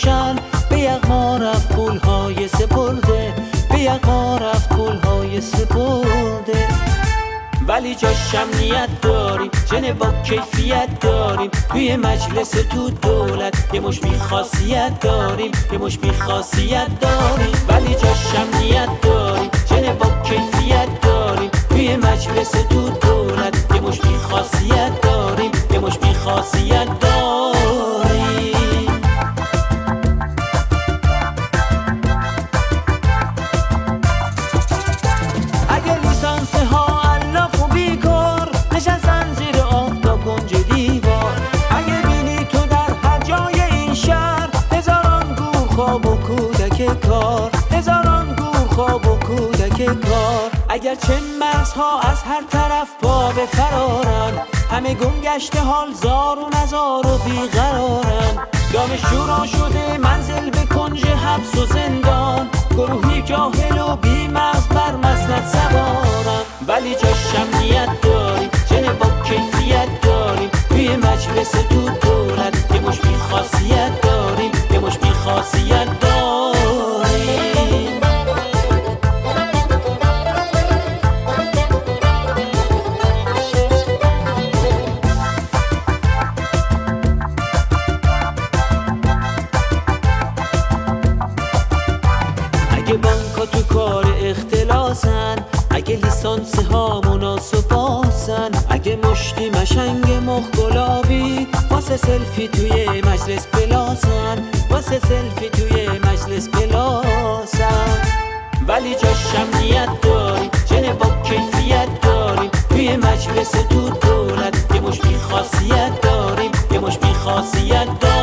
روشن، به یغما رفت پولهای سپرده، به یغما رفت پولهای سپرده. ولی جاش امنیت داریم، جن با کیفیت داریم، توی مجلس تو دولت یه مش بی‌خاصیت داریم، یه مش بی‌خاصیت داریم. ولی جاش امنیت داریم، جن با کیفیت داریم، توی مجلس تو دولت یه مش بی‌خاصیت داریم، یه مش بی‌خاصیت داریم. اگه لیسانس ها علاف و بیکار نشستن زیر آب تا کنج دیوار، اگه بینی تو در هر جای این شهر هزاران گور خواب و کودک کار، هزاران گور خواب و کودک کار. اگر چه مرزها از هر طرف پا به فرارن، همه گم گشته حال زار و نزار و بیقرارن. دانشجو شده منزل به کنج حبس و زندان، گروهی جاهل و بی‌مغز بر مسند سوارن. ولی جاش امنیت داریم، جن با کیفیت داریم، توی مجلس تو دولت یه مش بی‌خاصیت داریم، یه مش بی‌خاصیت داریم. اگه بانکا تو کار اختلاسن، اگه لیسانس ها مناسباسن، اگه مشتی مشنگ مخ گلابی واسه سلفی توی مجلس بلاسن، واسه سلفی توی مجلس بلاسن. ولی جاش امنیت داریم، جن با کیفیت داریم، توی مجلس تو دولت یه مش بی‌خاصیت داریم، یه مش بی‌خاصیت داریم.